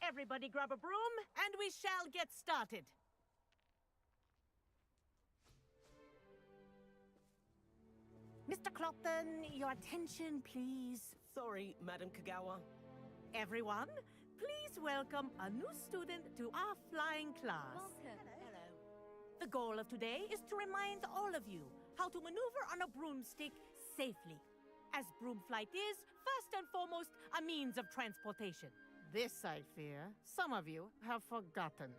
Everybody grab a broom, and we shall get started. Mr. Clopton, your attention, please. Sorry, Madam Kagawa. Everyone, please welcome a new student to our flying class. Welcome. Hello. The goal of today is to remind all of you how to maneuver on a broomstick safely. As broom flight is, first and foremost, a means of transportation. This, I fear, some of you have forgotten.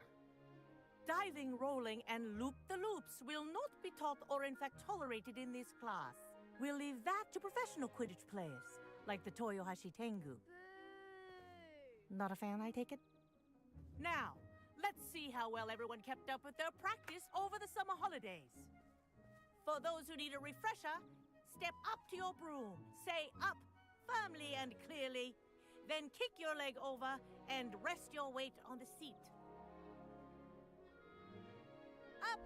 Diving, rolling, and loop-the-loops will not be taught or in fact tolerated in this class. We'll leave that to professional Quidditch players, like the Toyohashi Tengu. Not a fan, I take it? Now, let's see how well everyone kept up with their practice over the summer holidays. For those who need a refresher, step up to your broom, say up firmly and clearly, then kick your leg over and rest your weight on the seat. Up!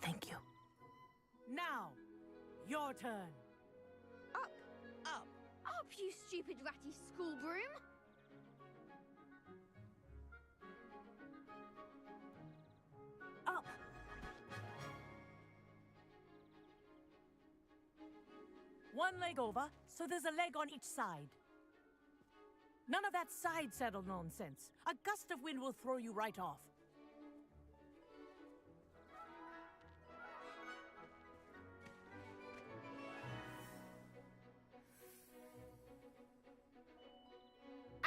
Thank you. Now, your turn. Up. Up. Up, you stupid ratty school broom. Up. One leg over, so there's a leg on each side. None of that side saddle nonsense. A gust of wind will throw you right off.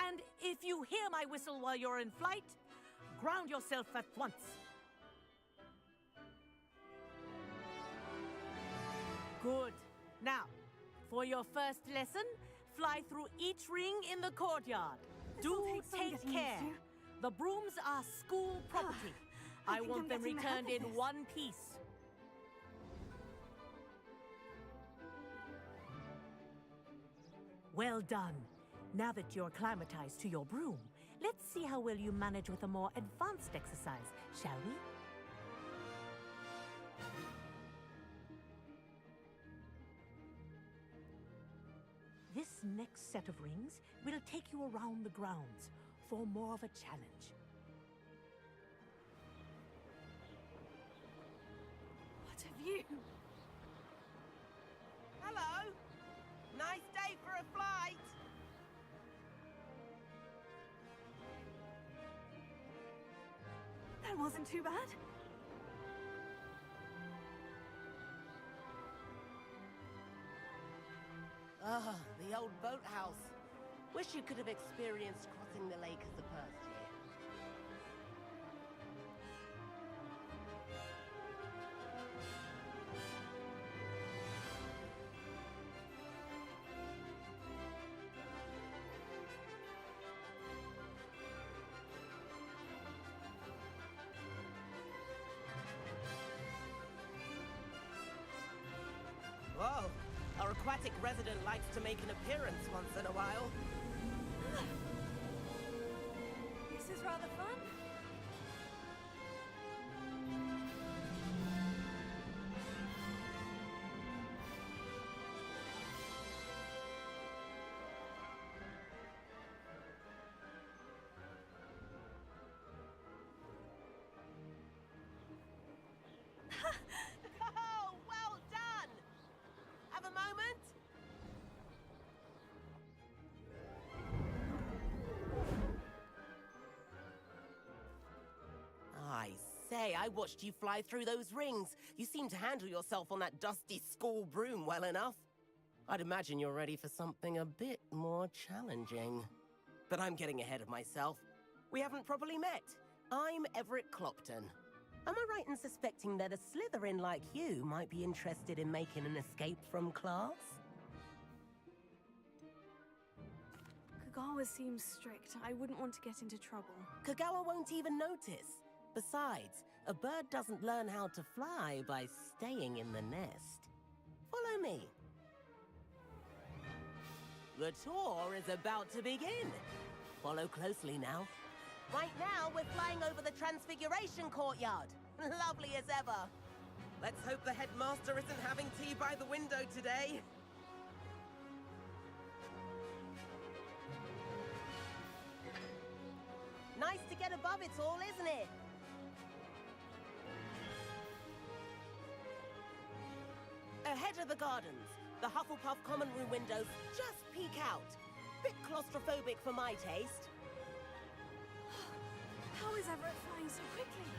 And if you hear my whistle while you're in flight, ground yourself at once. Good. Now, for your first lesson, fly through each ring in the courtyard. Do take care. The brooms are school property. I want them returned in one piece. Well done. Now that you're acclimatized to your broom, let's see how well you manage with a more advanced exercise, shall we? This next set of rings will take you around the grounds for more of a challenge. What have you? Hello! Nice day for a flight! That wasn't too bad. Ah, the old boathouse. Wish you could have experienced crossing the lake as the first year. Whoa! Our aquatic resident likes to make an appearance once in a while. This is rather fun. Oh, well done! Have a moment? I say, I watched you fly through those rings. You seem to handle yourself on that dusty school broom well enough. I'd imagine you're ready for something a bit more challenging. But I'm getting ahead of myself. We haven't properly met. I'm Everett Clopton. Am I right in suspecting that a Slytherin like you might be interested in making an escape from class? Kagawa seems strict. I wouldn't want to get into trouble. Kagawa won't even notice. Besides, a bird doesn't learn how to fly by staying in the nest. Follow me. The tour is about to begin. Follow closely now. Right now, we're flying over the Transfiguration Courtyard. Lovely as ever. Let's hope the headmaster isn't having tea by the window today. Nice to get above it all, isn't it? Ahead of the gardens, the Hufflepuff common room windows just peek out. Bit claustrophobic for my taste. How is Everett flying so quickly?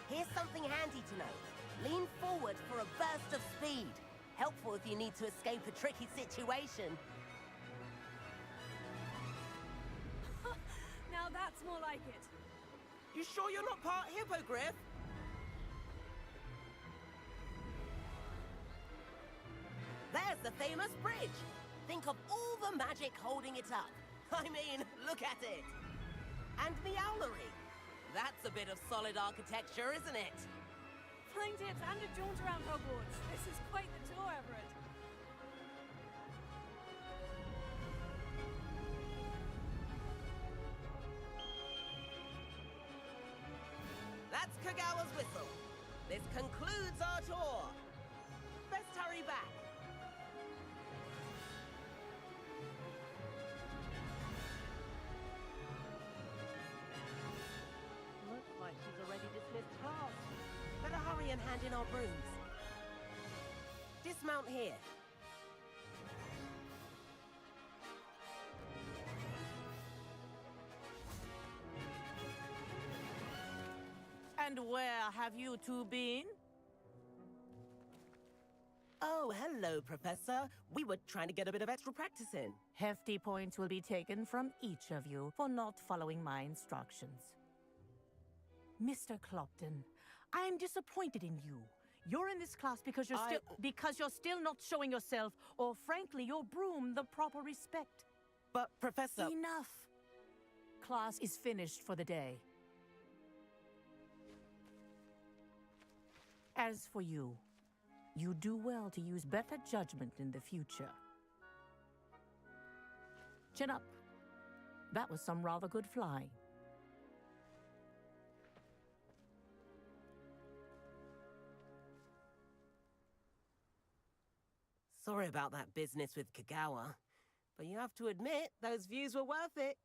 Here's something handy to know. Lean forward for a burst of speed. Helpful if you need to escape a tricky situation. Now that's more like it. You sure you're not part hippogriff? There's the famous bridge. Think of all the magic holding it up. I mean, look at it. And the owlery. That's a bit of solid architecture, isn't it? Flying tips and a jaunt around Hogwarts. This is quite the tour, Everett. That's Kagawa's whistle. This concludes our tour. Best hurry back. Looks like she's already dismissed class. Better hurry and hand in our brooms. Dismount here. And where have you two been? Oh, hello, Professor. We were trying to get a bit of extra practice in. Hefty points will be taken from each of you for not following my instructions. Mr. Clopton, I am disappointed in you. You're in this class because you're still not showing yourself, or frankly, your broom, the proper respect. But, Professor... Enough. Class is finished for the day. As for you, you do well to use better judgment in the future. Chin up. That was some rather good flying. Sorry about that business with Kagawa, but you have to admit, those views were worth it.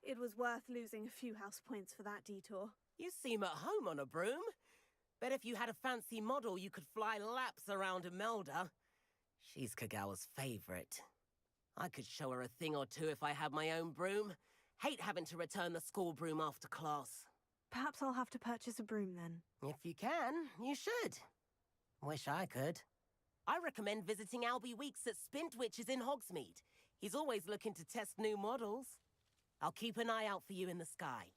It was worth losing a few house points for that detour. You seem at home on a broom. Bet if you had a fancy model, you could fly laps around Imelda. She's Kagawa's favorite. I could show her a thing or two if I had my own broom. Hate having to return the school broom after class. Perhaps I'll have to purchase a broom then. If you can, you should. Wish I could. I recommend visiting Albie Weeks at Spintwitches in Hogsmeade. He's always looking to test new models. I'll keep an eye out for you in the sky.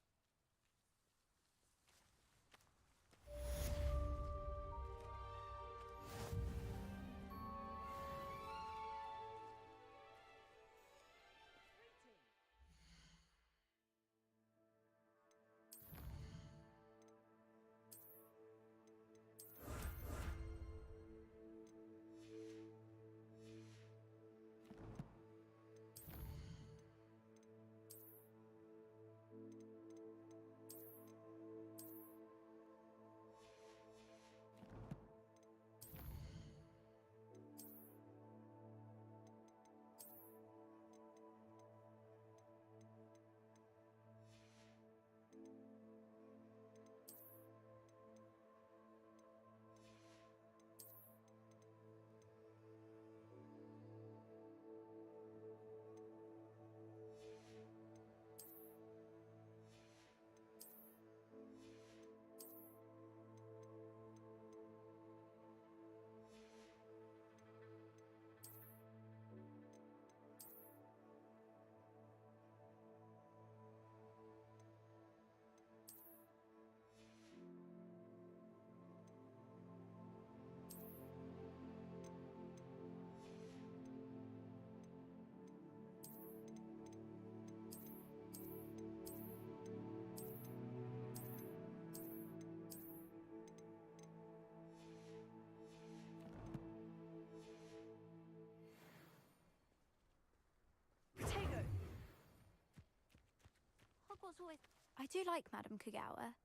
I do like Madame Kagawa.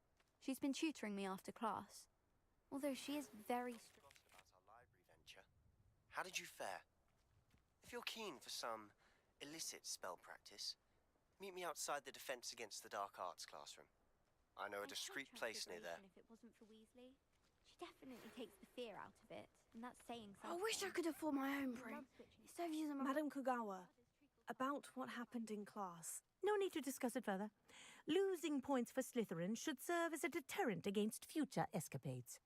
She's been tutoring me after class. Although she is very About our library venture. how did you fare? If you're keen for some illicit spell practice, meet me outside the Defense Against the Dark Arts classroom. I know a discreet place near there. If it wasn't for Weasley, she definitely takes the fear out of it, and that's saying I something. wish I could afford my own broom. Instead of using my... Madam Kugawa, about what happened in class. No need to discuss it further. Losing points for Slytherin should serve as a deterrent against future escapades.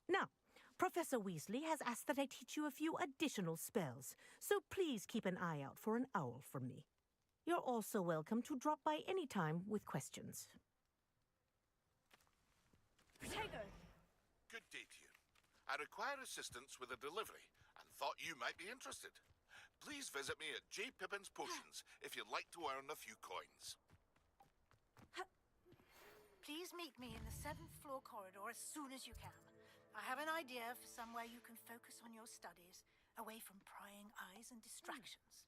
Now, Professor Weasley has asked that I teach you a few additional spells, so please keep an eye out for an owl from me. You're also welcome to drop by any time with questions. Protego! Good day to you. I require assistance with a delivery and thought you might be interested. Please visit me at J. Pippin's Potions if you'd like to earn a few coins. Please meet me in the 7th floor corridor as soon as you can. I have an idea for somewhere you can focus on your studies, away from prying eyes and distractions.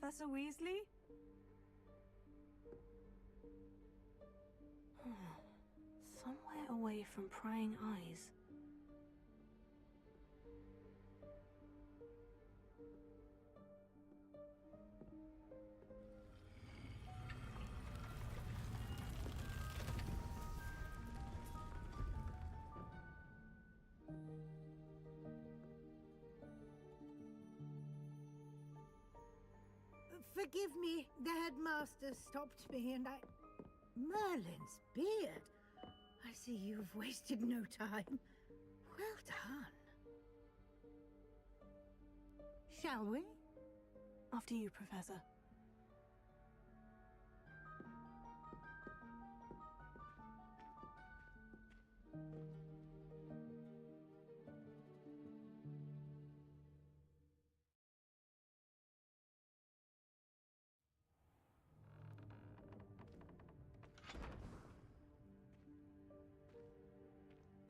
Professor Weasley? Somewhere away from prying eyes. Forgive me, the headmaster stopped me and I... Merlin's beard! I see you've wasted no time. Well done. Shall we? After you, Professor.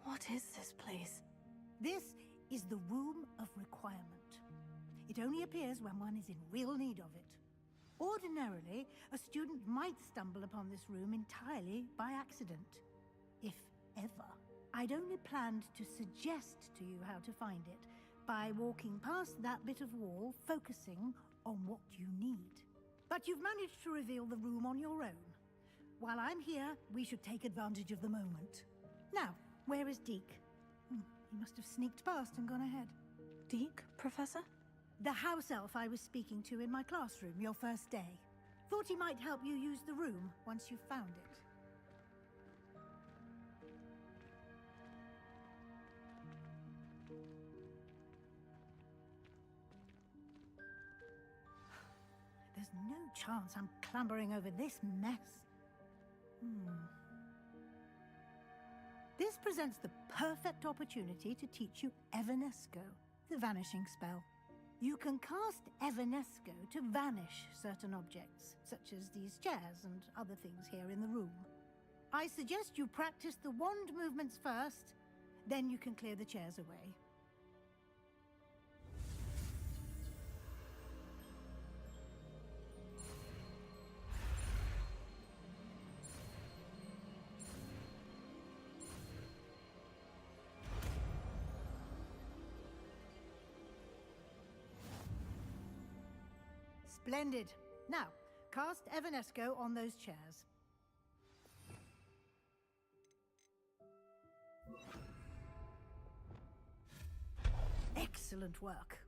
What is this place? This is the Room of Requirement. It only appears when one is in real need of it. Ordinarily, a student might stumble upon this room entirely by accident. If ever. I'd only planned to suggest to you how to find it by walking past that bit of wall, focusing on what you need. But you've managed to reveal the room on your own. While I'm here, we should take advantage of the moment. Now, where is Deke? He must have sneaked past and gone ahead. Deke, Professor? The house elf I was speaking to in my classroom your first day. Thought he might help you use the room once you've found it. There's no chance I'm clambering over this mess. This presents the perfect opportunity to teach you Evanesco, the vanishing spell. You can cast Evanesco to vanish certain objects, such as these chairs and other things here in the room. I suggest you practice the wand movements first, then you can clear the chairs away. Splendid. Now, cast Evanesco on those chairs. Excellent work.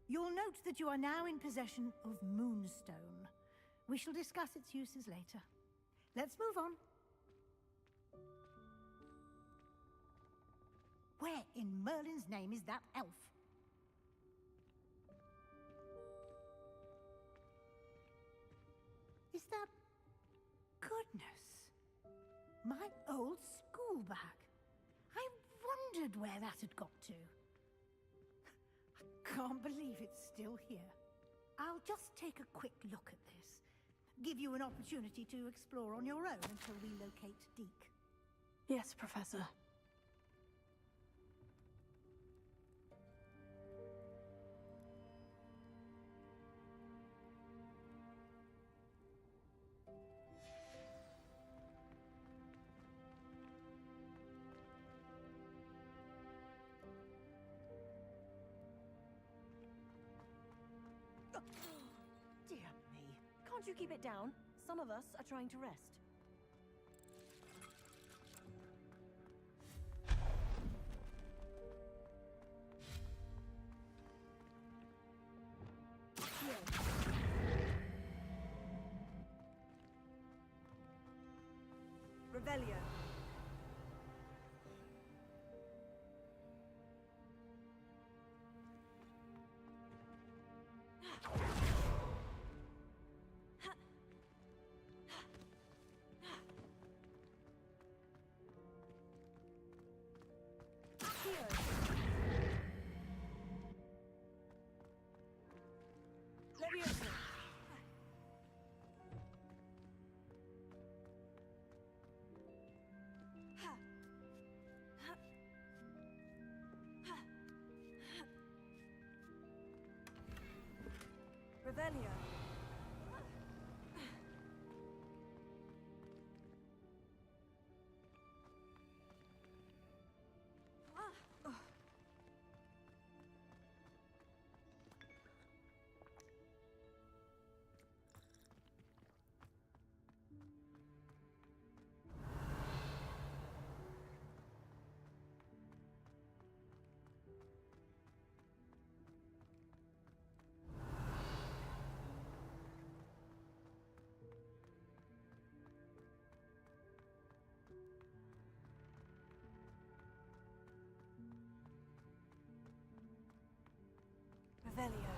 You'll note that you are now in possession of Moonstone. We shall discuss its uses later. Let's move on. Where in Merlin's name is that elf? Is that... Goodness. My old school bag. I wondered where that had got to. I can't believe it's still here. I'll just take a quick look at this. Give you an opportunity to explore on your own until we locate Deke. Yes, Professor. Dear me. Can't you keep it down? Some of us are trying to rest. Revelio. LittLeOrca. Revelio. Revelio.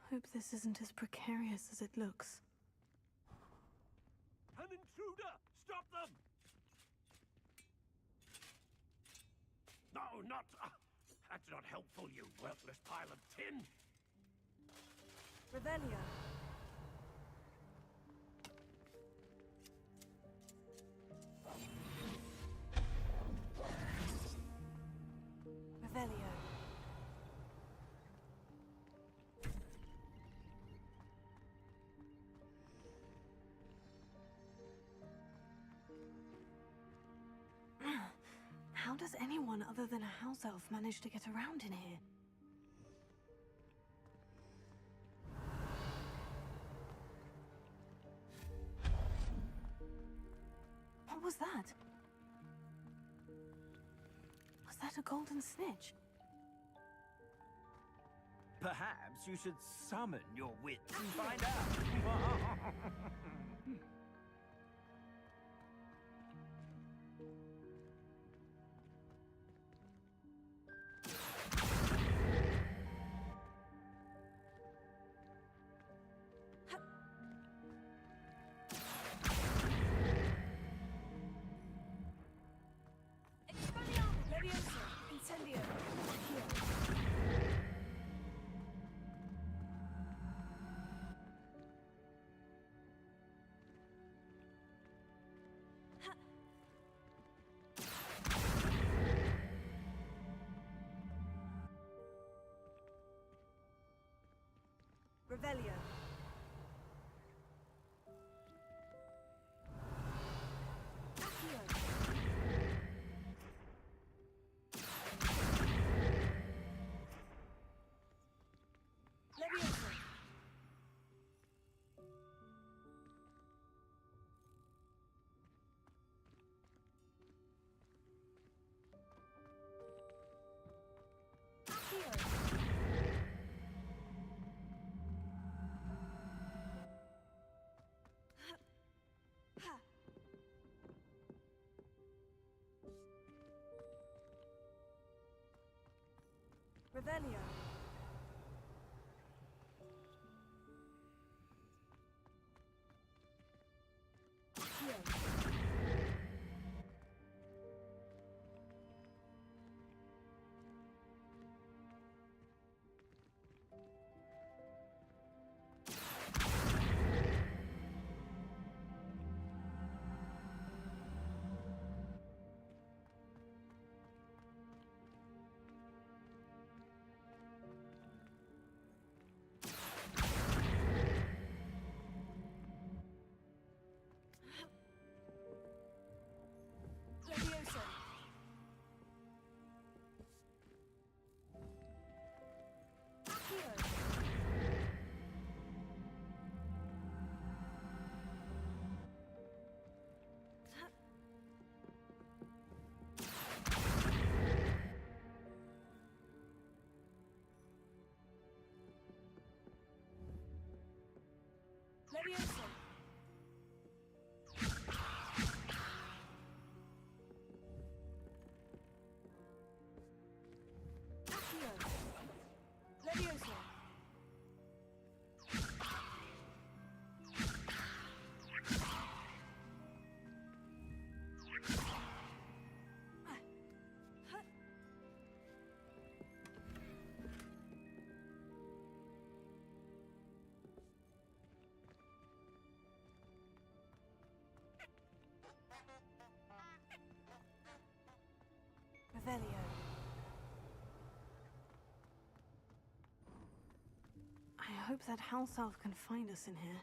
Hope this isn't as precarious as it looks. An intruder! Stop them! No, not... that's not helpful, you worthless pile of tin! Revelio. Revelio. How does anyone other than a house elf manage to get around in here? What was that? Was that a golden snitch? Perhaps you should summon your wits and find out. LittLeOrca. Incendio. Here. Revelio. Accio. Leviosa. Accio. Ha. Revelio. Accio. Leviosa. Accio. Leviosa. Accio. Leviosa. Revelio. I hope that house elf can find us in here.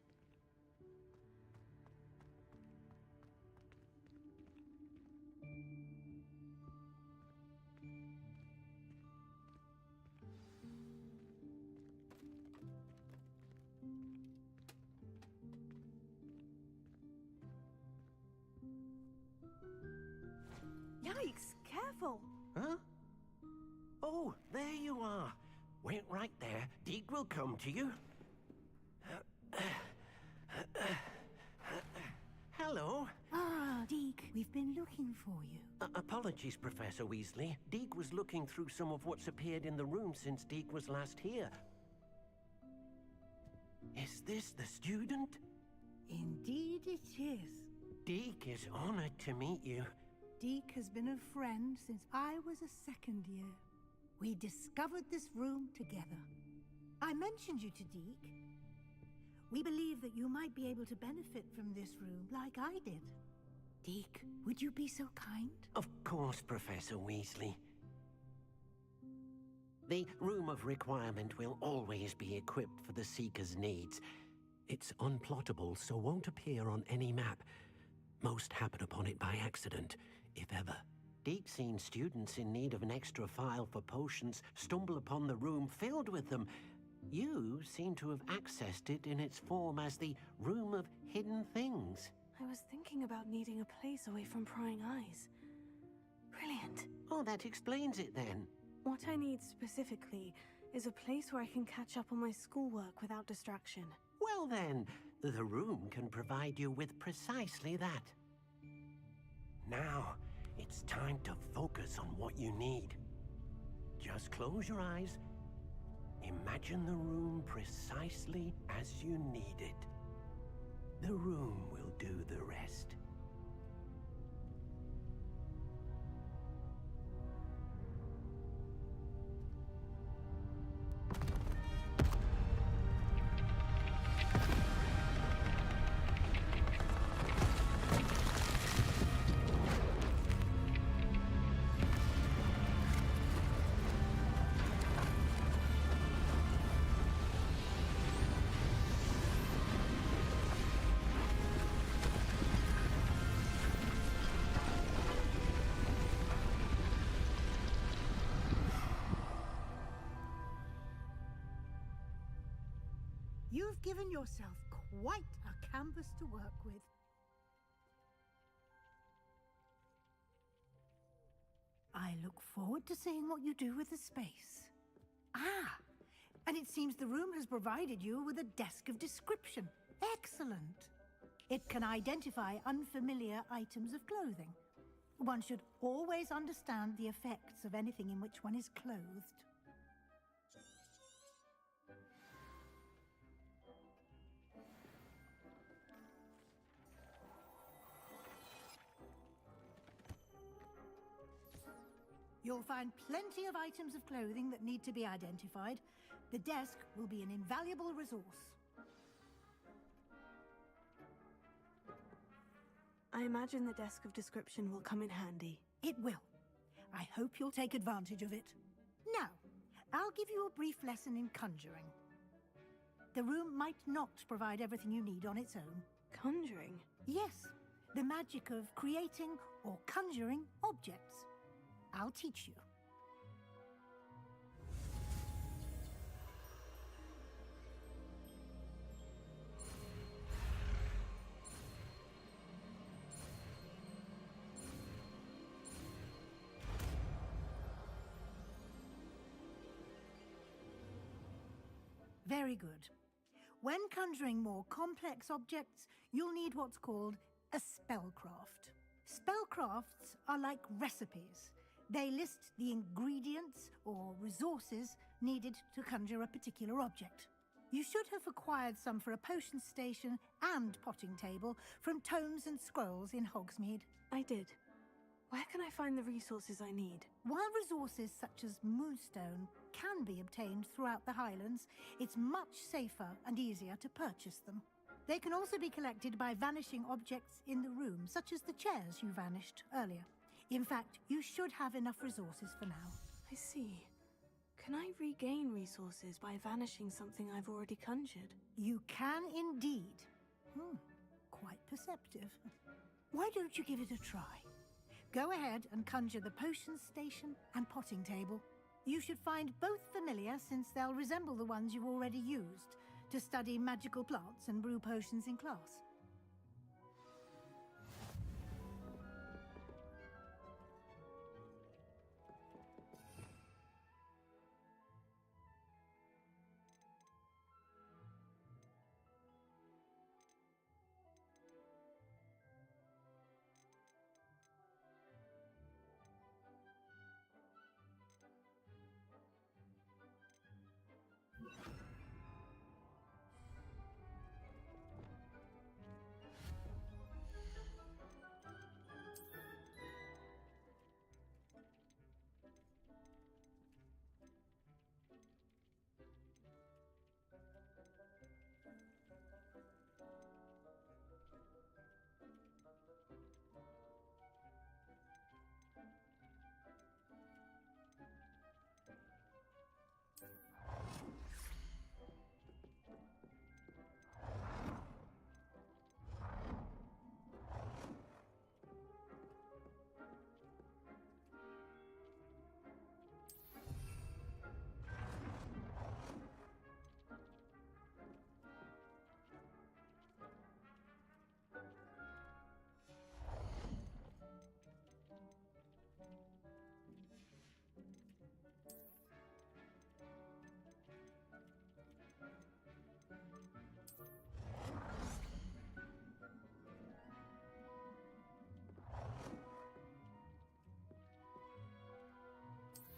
Yikes! Careful! Huh? Oh, there you are. Wait right there. Deke will come to you. Hello. Ah, Deke, we've been looking for you. Apologies, Professor Weasley. Deke was looking through some of what's appeared in the room since Deke was last here. Is this the student? Indeed it is. Deke is honored to meet you. Deke has been a friend since I was a second year. We discovered this room together. I mentioned you to Deke. We believe that you might be able to benefit from this room like I did. Deke, would you be so kind? Of course, Professor Weasley. The Room of Requirement will always be equipped for the Seeker's needs. It's unplottable, so won't appear on any map. Most happen upon it by accident, if ever. Deke's seen students in need of an extra file for potions stumble upon the room filled with them. You seem to have accessed it in its form as the Room of Hidden Things. I was thinking about needing a place away from prying eyes. Brilliant. Oh, that explains it then. What I need specifically is a place where I can catch up on my schoolwork without distraction. Well then, the room can provide you with precisely that. Now, it's time to focus on what you need. Just close your eyes. Imagine the room precisely as you need it. The room will do the rest. You've given yourself quite a canvas to work with. I look forward to seeing what you do with the space. Ah, and it seems the room has provided you with a desk of description. Excellent. It can identify unfamiliar items of clothing. One should always understand the effects of anything in which one is clothed. You'll find plenty of items of clothing that need to be identified. The desk will be an invaluable resource. I imagine the desk of description will come in handy. It will. I hope you'll take advantage of it. Now, I'll give you a brief lesson in conjuring. The room might not provide everything you need on its own. Conjuring? Yes, the magic of creating or conjuring objects. I'll teach you. Very good. When conjuring more complex objects, you'll need what's called a spellcraft. Spellcrafts are like recipes. They list the ingredients or resources needed to conjure a particular object. You should have acquired some for a potion station and potting table from tomes and scrolls in Hogsmeade. I did. Where can I find the resources I need? While resources such as moonstone can be obtained throughout the Highlands, it's much safer and easier to purchase them. They can also be collected by vanishing objects in the room, such as the chairs you vanished earlier. In fact, you should have enough resources for now. I see. Can I regain resources by vanishing something I've already conjured? You can indeed. Quite perceptive. Why don't you give it a try? Go ahead and conjure the potion station and potting table. You should find both familiar, since they'll resemble the ones you've already used to study magical plants and brew potions in class.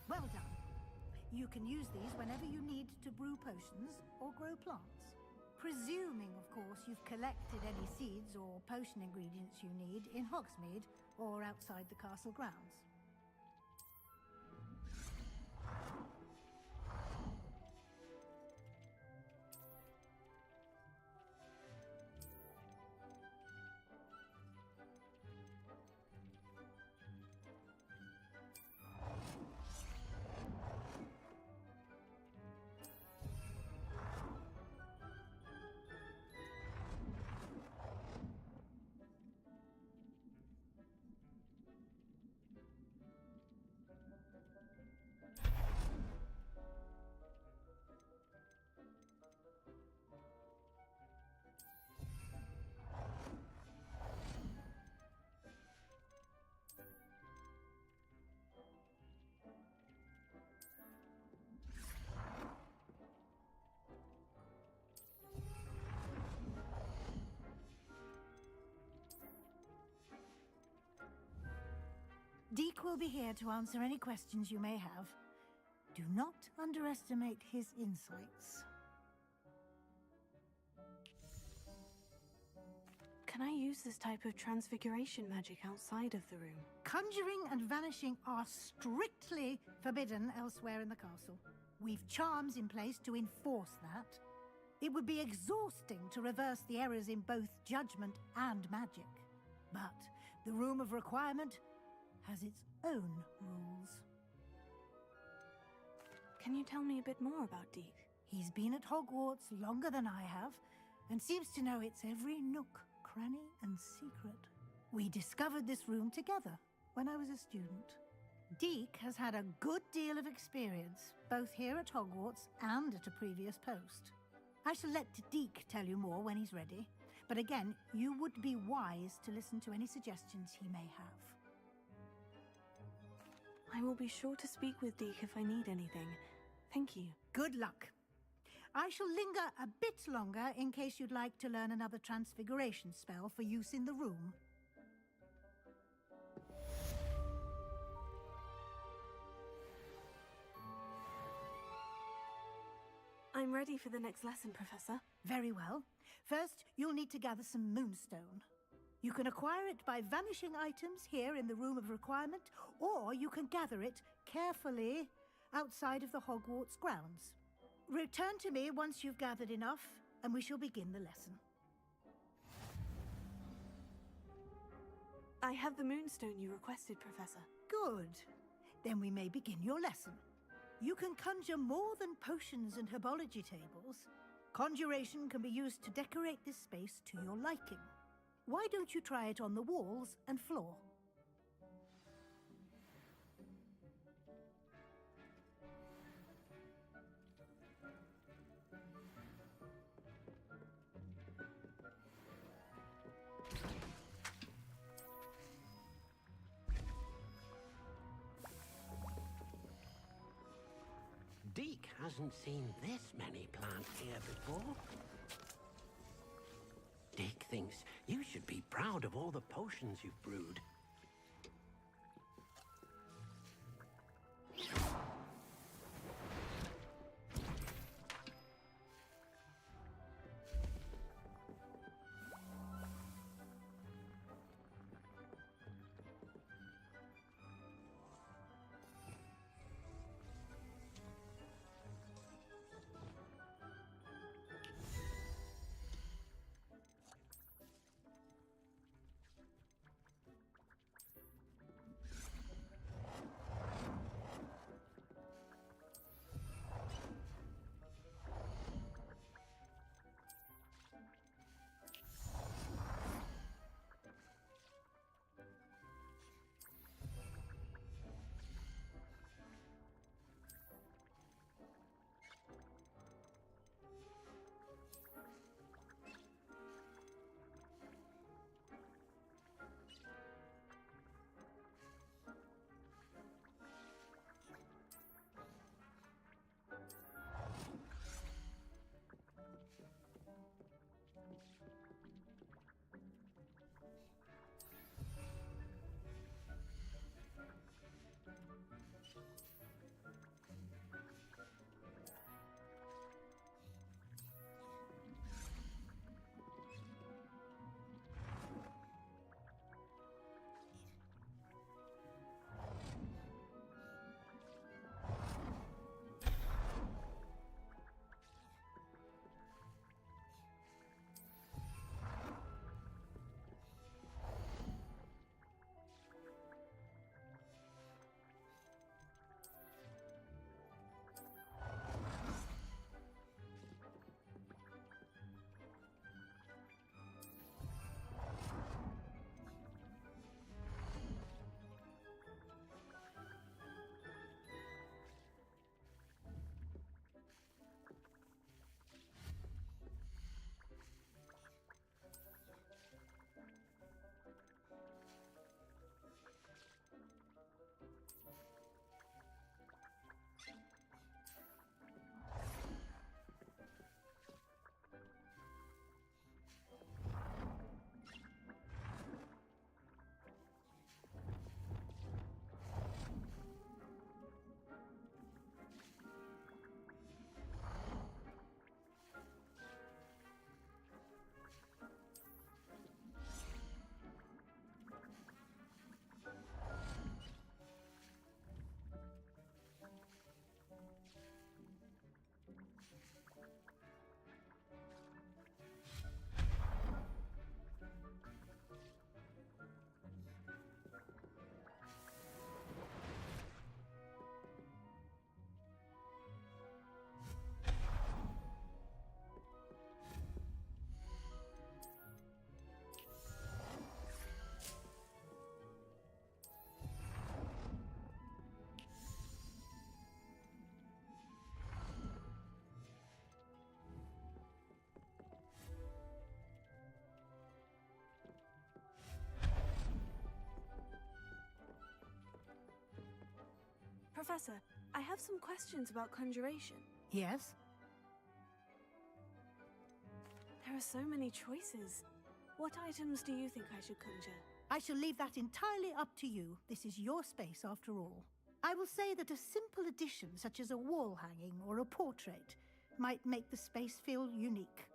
Well done. You can use these whenever you need to brew potions or grow plants. Presuming, of course, you've collected any seeds or potion ingredients you need in Hogsmeade or outside the castle grounds. Deek will be here to answer any questions you may have. Do not underestimate his insights. Can I use this type of transfiguration magic outside of the room? Conjuring and vanishing are strictly forbidden elsewhere in the castle. We've charms in place to enforce that. It would be exhausting to reverse the errors in both judgment and magic. But the Room of Requirement has its own rules. Can you tell me a bit more about Deek? He's been at Hogwarts longer than I have, and seems to know its every nook, cranny, and secret. We discovered this room together when I was a student. Deek has had a good deal of experience, both here at Hogwarts and at a previous post. I shall let Deek tell you more when he's ready, but again, you would be wise to listen to any suggestions he may have. I will be sure to speak with Deek if I need anything. Thank you. Good luck. I shall linger a bit longer in case you'd like to learn another transfiguration spell for use in the room. I'm ready for the next lesson, Professor. Very well. First, you'll need to gather some moonstone. You can acquire it by vanishing items here in the Room of Requirement, or you can gather it carefully outside of the Hogwarts grounds. Return to me once you've gathered enough, and we shall begin the lesson. I have the moonstone you requested, Professor. Good. Then we may begin your lesson. You can conjure more than potions and herbology tables. Conjuration can be used to decorate this space to your liking. Why don't you try it on the walls and floor? Deek hasn't seen this many plants here before. Deek thinks you should be proud of all the potions you've brewed. Professor, I have some questions about conjuration. Yes? There are so many choices. What items do you think I should conjure? I shall leave that entirely up to you. This is your space, after all. I will say that a simple addition, such as a wall hanging or a portrait, might make the space feel unique.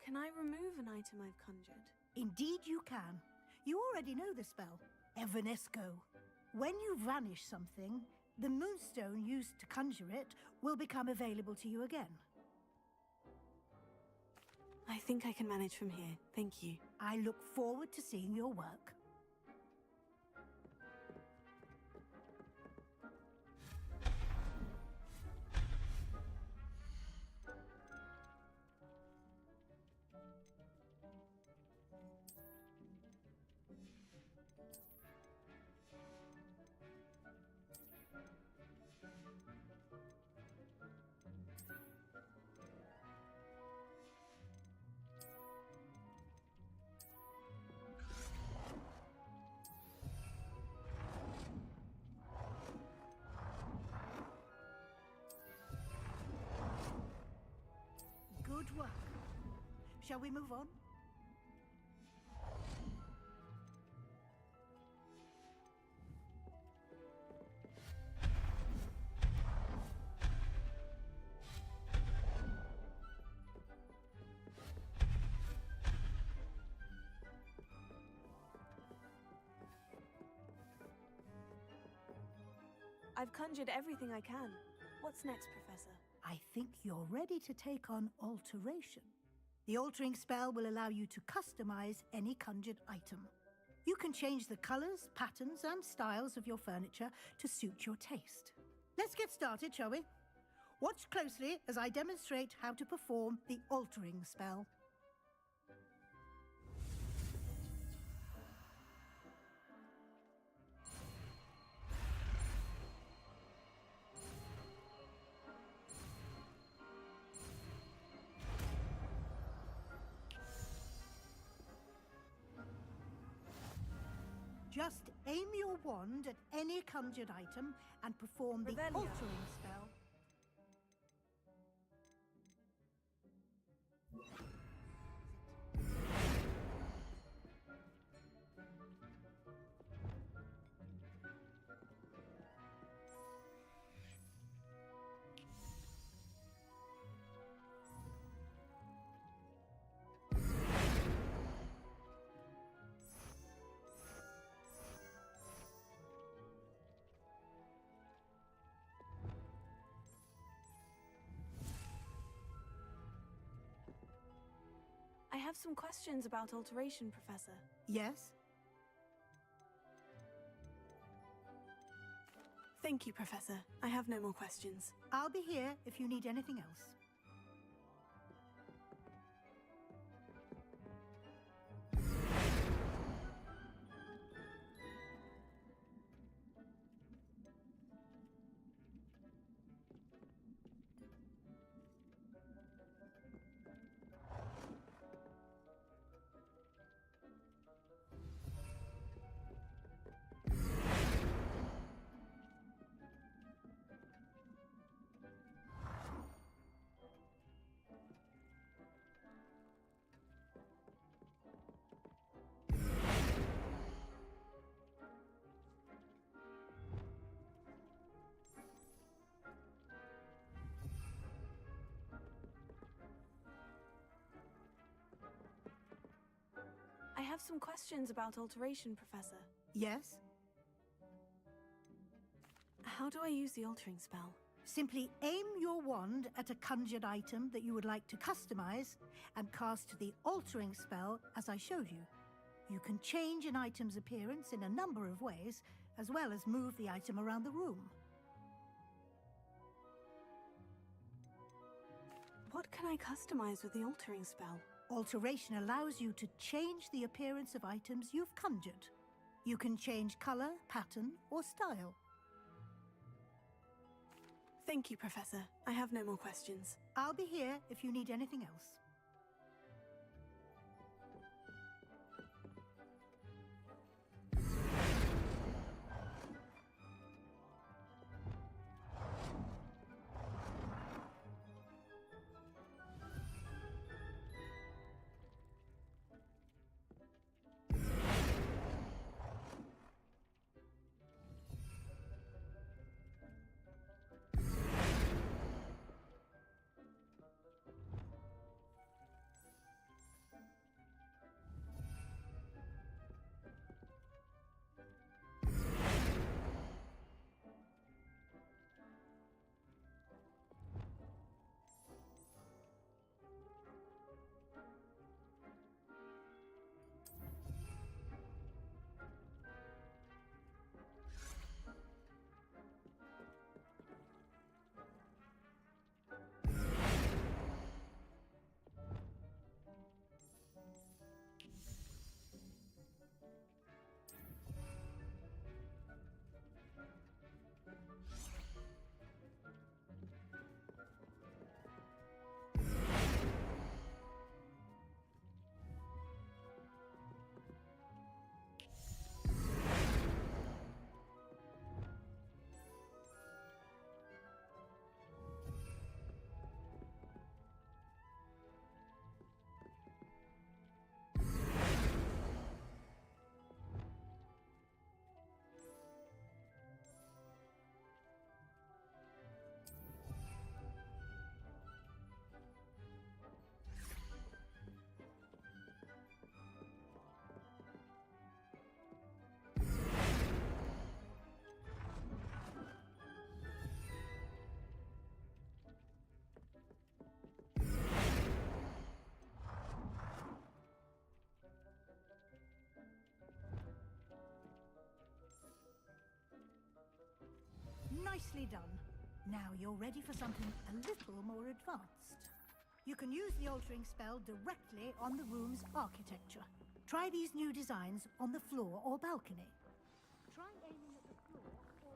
Can I remove an item I've conjured? Indeed you can. You already know the spell, Evanesco. When you vanish something, the moonstone used to conjure it will become available to you again. I think I can manage from here. Thank you. I look forward to seeing your work. Good work. Shall we move on? I've conjured everything I can. What's next, Professor? I think you're ready to take on alteration. The altering spell will allow you to customize any conjured item. You can change the colors, patterns, and styles of your furniture to suit your taste. Let's get started, shall we? Watch closely as I demonstrate how to perform the altering spell. Just aim your wand at any conjured item and perform the Revelio. altering spell. I have some questions about alteration, Professor. Yes? Thank you, Professor. I have no more questions. I'll be here if you need anything else. I have some questions about alteration, Professor. Yes? How do I use the altering spell? Simply aim your wand at a conjured item that you would like to customize and cast the altering spell as I showed you. You can change an item's appearance in a number of ways, as well as move the item around the room. What can I customize with the altering spell? Alteration allows you to change the appearance of items you've conjured. You can change color, pattern, or style. Thank you, Professor. I have no more questions. I'll be here if you need anything else. Nicely done. Now you're ready for something a little more advanced. You can use the altering spell directly on the room's architecture. Try these new designs on the floor or balcony. Try aiming at the floor or...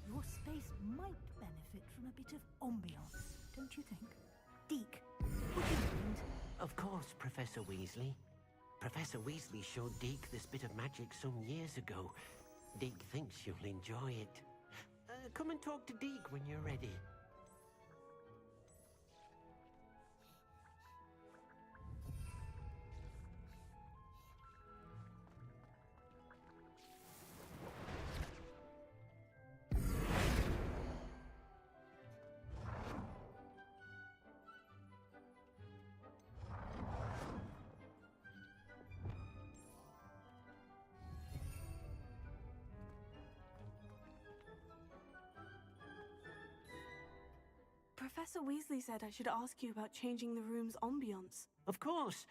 Your space might benefit from a bit of ambiance, don't you think? Deke, would you mind? Of course, Professor Weasley. Professor Weasley showed Deke this bit of magic some years ago. Deke thinks you'll enjoy it. Come and talk to Deke when you're ready. Professor Weasley said I should ask you about changing the room's ambiance. Of course.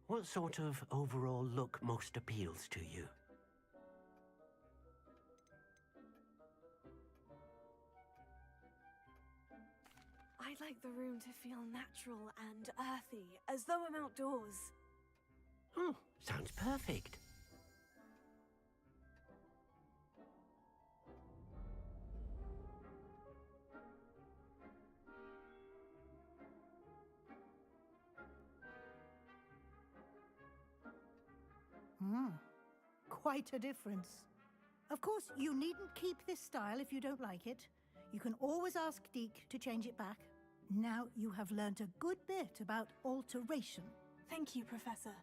What sort of overall look most appeals to you? I'd like the room to feel natural and earthy, as though I'm outdoors. Oh, sounds perfect. Quite a difference. Of course, you needn't keep this style if you don't like it. You can always ask Deke to change it back. Now you have learnt a good bit about alteration. Thank you, Professor.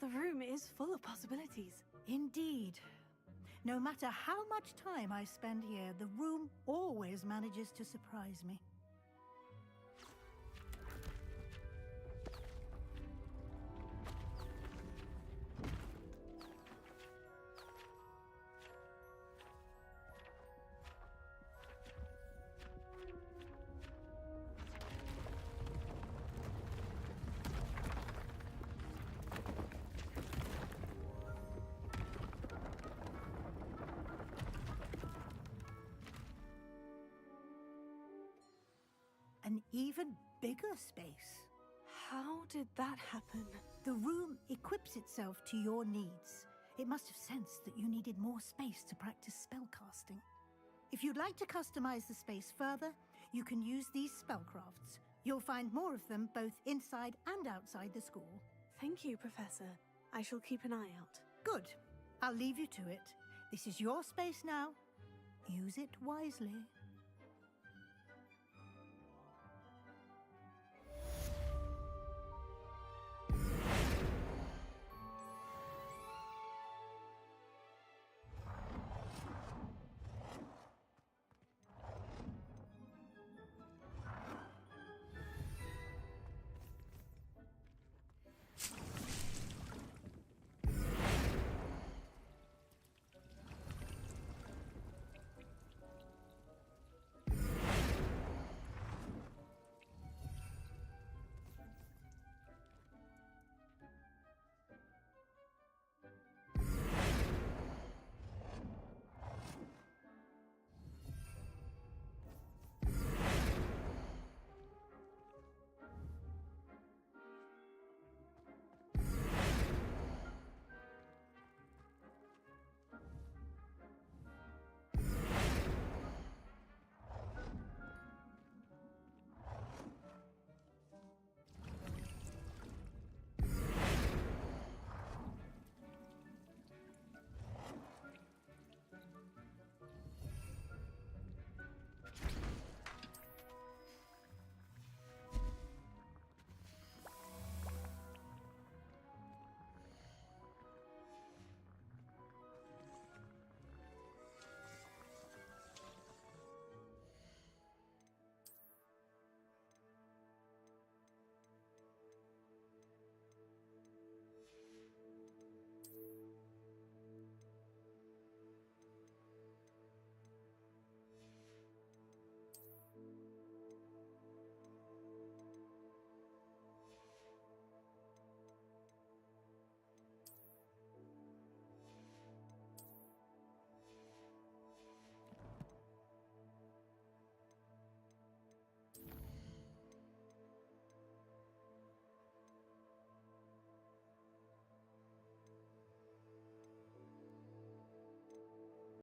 The room is full of possibilities. Indeed. No matter how much time I spend here, the room always manages to surprise me. An even bigger space. How did that happen? The room equips itself to your needs. It must have sensed that you needed more space to practice spellcasting. If you'd like to customize the space further, you can use these spellcrafts. You'll find more of them both inside and outside the school. Thank you, Professor. I shall keep an eye out. Good. I'll leave you to it. This is your space now. Use it wisely.